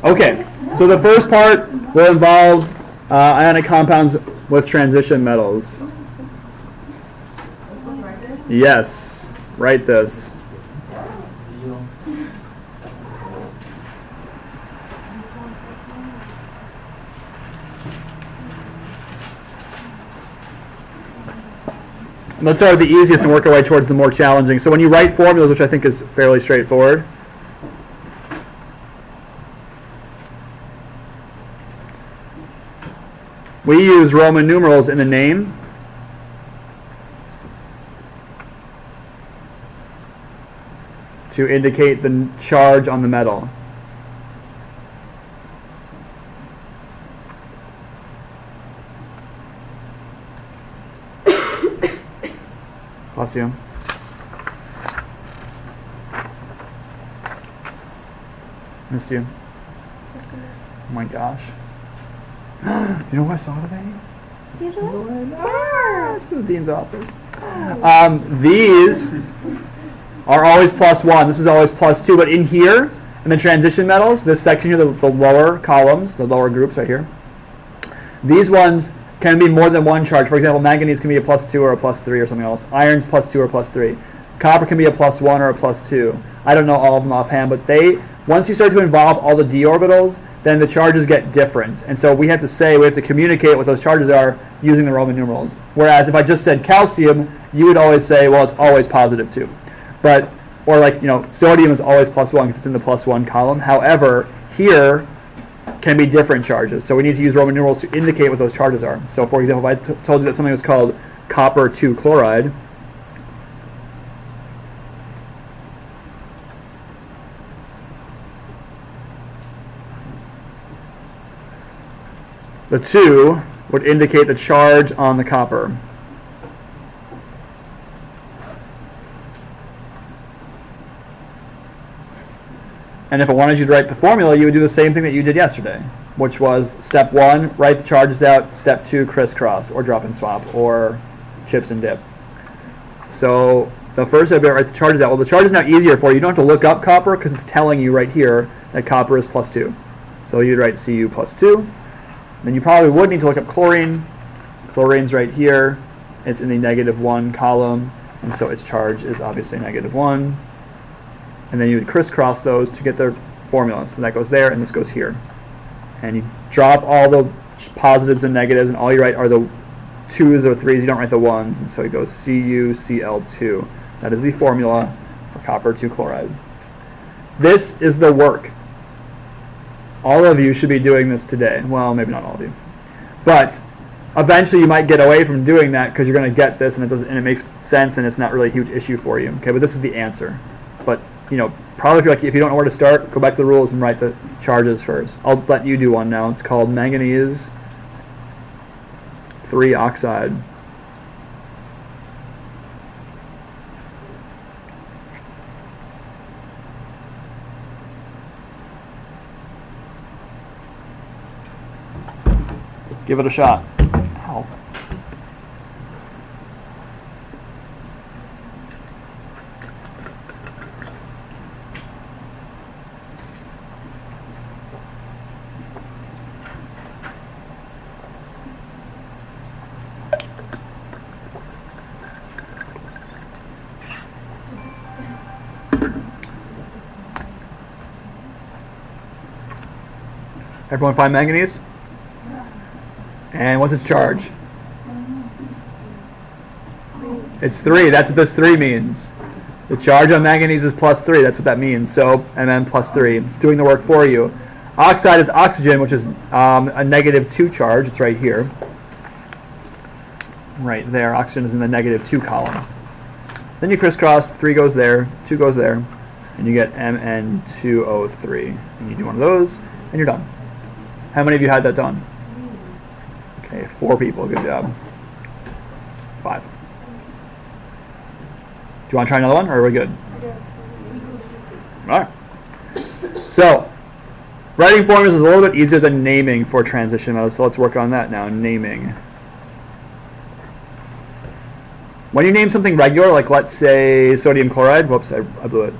Okay, so the first part will involve ionic compounds with transition metals. Yes, write this. Let's start with the easiest and work our way towards the more challenging. So when you write formulas, which I think is fairly straightforward, we use Roman numerals in the name to indicate the charge on the metal. Bless you. Missed you. Oh my gosh. You know what I saw today? It's the dean's office. These are always +1. This is always +2. But in here, in the transition metals, this section here, the lower columns, the lower groups right here, these ones can be more than one charge. For example, manganese can be a +2 or a +3 or something else. Iron's +2 or +3. Copper can be a +1 or a +2. I don't know all of them offhand, but once you start to involve all the d orbitals, then the charges get different. And so we have to communicate what those charges are using the Roman numerals. Whereas if I just said calcium, you would always say, well, it's always +2. But, or like, sodium is always +1 because it's in the +1 column. However, here can be different charges. So we need to use Roman numerals to indicate what those charges are. So for example, if I told you that something was called copper 2 chloride, the 2 would indicate the charge on the copper. And if I wanted you to write the formula, you would do the same thing that you did yesterday, which was step 1, write the charges out, step 2, crisscross, or drop and swap, or chips and dip. So the first step, write the charges out. Well, the charge is now easier for you. You don't have to look up copper because it's telling you right here that copper is +2. So you'd write Cu +2. Then you probably would need to look up chlorine. Chlorine's right here. It's in the -1 column, and so its charge is obviously -1. And then you would crisscross those to get their formulas. So that goes there, and this goes here. And you drop all the positives and negatives, and all you write are the 2s or 3s. You don't write the 1s, and so it goes CuCl2. That is the formula for copper 2 chloride. This is the work. All of you should be doing this today. Well, maybe not all of you. But eventually you might get away from doing that because you're going to get this, and it makes sense, and it's not really a huge issue for you. Okay, but this is the answer. But probably if you don't know where to start, go back to the rules and write the charges first. I'll let you do one now. It's called manganese 3 oxide. Give it a shot. Ow. Everyone find manganese? And what's its charge? It's 3. That's what this 3 means. The charge on manganese is +3. That's what that means. So, and then +3. It's doing the work for you. Oxide is oxygen, which is a -2 charge. It's right here. Right there. Oxygen is in the -2 column. Then you crisscross. 3 goes there. 2 goes there. And you get Mn2O3. And you do one of those, and you're done. How many of you had that done? Okay, 4 people. Good job. 5. Do you want to try another one, or are we good? All right. So, writing formulas is a little bit easier than naming for transition metals, so let's work on that now. Naming. When you name something regular, like let's say sodium chloride, whoops, I blew it,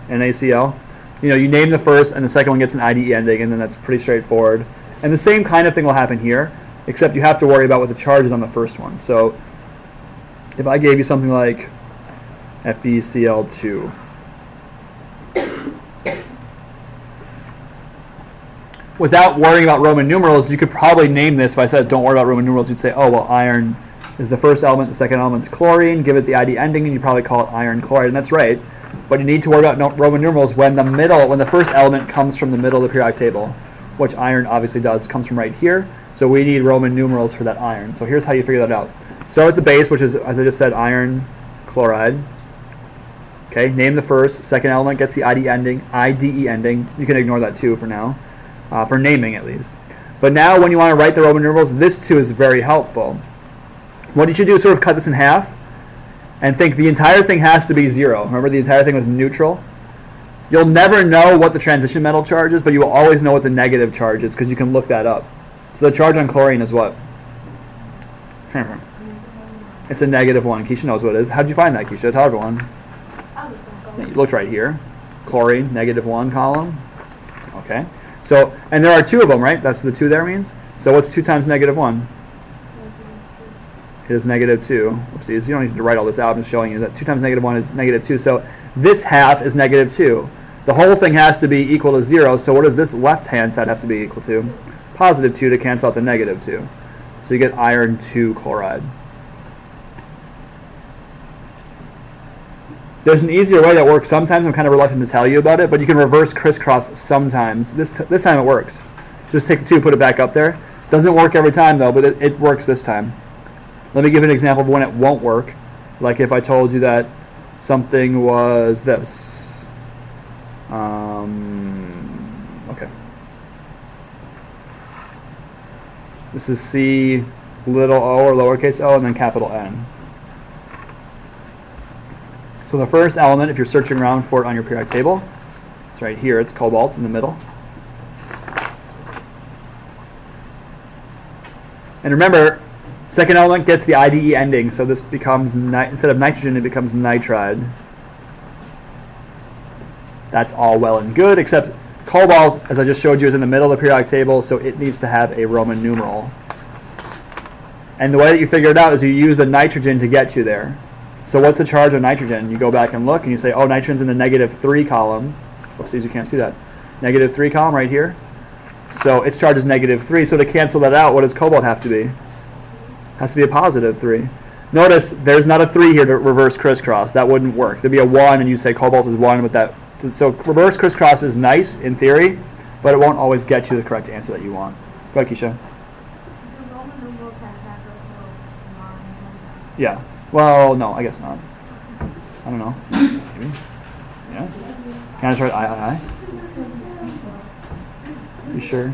NaCl, You name the first, and the second one gets an IDE ending, and then that's pretty straightforward. And the same kind of thing will happen here, except you have to worry about what the charge is on the first one. So if I gave you something like FeCl2, without worrying about Roman numerals, you could probably name this. If I said don't worry about Roman numerals, you'd say, oh, well, iron is the first element, the second element is chlorine, give it the ID ending, and you probably call it iron chloride, and that's right. But you need to worry about Roman numerals when the first element comes from the middle of the periodic table, which iron obviously does, comes from right here. So we need Roman numerals for that iron. So here's how you figure that out. Start with the base, which is, as I just said, iron chloride. Okay, name the first. Second element gets the IDE ending. You can ignore that too for now, for naming at least. But now when you want to write the Roman numerals, this too is very helpful. What you should do is sort of cut this in half and think the entire thing has to be 0. Remember, the entire thing was neutral. You'll never know what the transition metal charge is, but you will always know what the negative charge is because you can look that up. So the charge on chlorine is what? It's a -1. Keisha knows what it is. How'd you find that, Keisha? Tell everyone. You looked right here. Chlorine, -1 column. Okay. So, and there are 2 of them, right? That's what the 2 there means. So what's 2 times -1? It is -2. Oopsies, you don't need to write all this out. I'm just showing you that 2 times -1 is -2. So this half is -2. The whole thing has to be equal to 0. So what does this left-hand side have to be equal to? +2 to cancel out the -2. So you get iron 2 chloride. There's an easier way that works sometimes. I'm kind of reluctant to tell you about it, but you can reverse crisscross sometimes. This time it works. Just take the 2, put it back up there. Doesn't work every time though, but it works this time. Let me give you an example of when it won't work. Like if I told you that something was this. Okay. This is C little o or lowercase o and then capital N. So the first element, if you're searching around for it on your periodic table, it's right here. It's cobalt in the middle. And remember, second element gets the IDE ending, so this becomes, instead of nitrogen, it becomes nitride. That's all well and good, except cobalt, as I just showed you, is in the middle of the periodic table, so it needs to have a Roman numeral. And the way that you figure it out is you use the nitrogen to get you there. So what's the charge of nitrogen? You go back and look, and you say, oh, nitrogen's in the -3 column. Oopsies, you can't see that. -3 column right here. So its charge is -3. So to cancel that out, what does cobalt have to be? It has to be a +3. Notice there's not a 3 here to reverse crisscross. That wouldn't work. There'd be a 1, and you'd say cobalt is 1 with that. So reverse crisscross is nice in theory, but it won't always get you the correct answer that you want. Go ahead, Keisha. Yeah. Well, no, I guess not. I don't know. Maybe. Yeah. Can I just write I? You sure?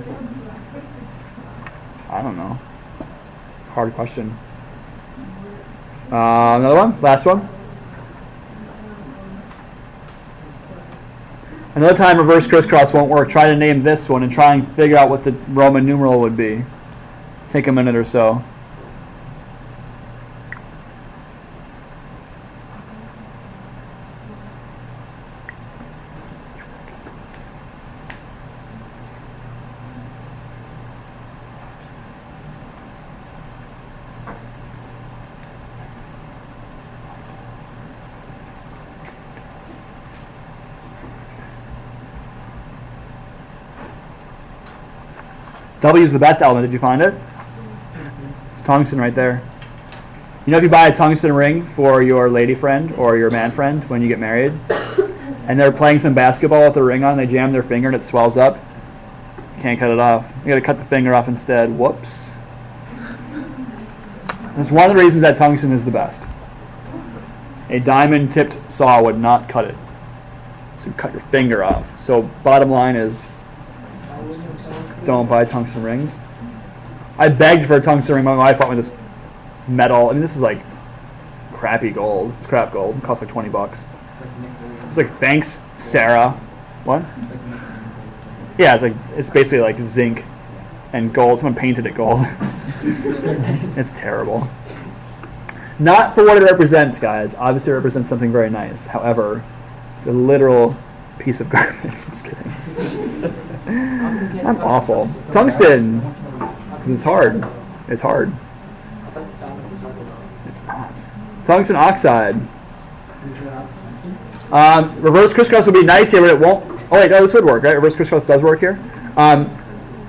I don't know. Hard question. Another one? Last one? Another time reverse crisscross won't work. Try to name this one and try and figure out what the Roman numeral would be. Take a minute or so. W is the best element. Did you find it? It's tungsten right there. You know, if you buy a tungsten ring for your lady friend or your man friend when you get married, and they're playing some basketball with the ring on, they jam their finger and it swells up, you can't cut it off. You got to cut the finger off instead. Whoops. That's one of the reasons that tungsten is the best. A diamond-tipped saw would not cut it. So you cut your finger off. So bottom line is, don't buy tungsten rings. I begged for a tungsten ring. My wife bought me this metal. I mean, this is like crappy gold. It's crap gold. It costs like $20. It's like, thanks, Sarah. What? Yeah, it's basically like zinc and gold. Someone painted it gold. It's terrible. Not for what it represents, guys. Obviously, it represents something very nice. However, it's a literal piece of garbage. I'm just kidding. I'm awful. Tungsten. 'Cause it's hard. It's hard. It's not. Tungsten oxide. Reverse crisscross would be nice here, but it won't. Oh wait, no, this would work, right? Reverse crisscross does work here.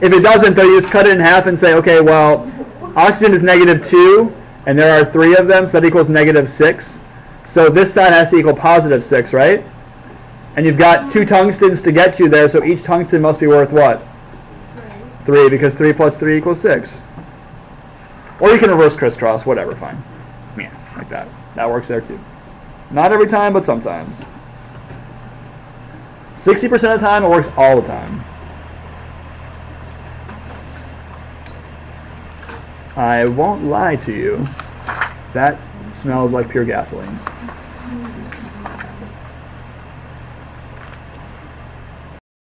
If it doesn't, though, you just cut it in half and say, okay, well, oxygen is -2, and there are 3 of them, so that equals -6. So this side has to equal +6, right? And you've got 2 tungstens to get you there, so each tungsten must be worth what? 3, because 3 plus 3 equals 6. Or you can reverse crisscross, whatever, fine. Yeah, like that. That works there too. Not every time, but sometimes. 60% of the time, it works all the time. I won't lie to you. That smells like pure gasoline.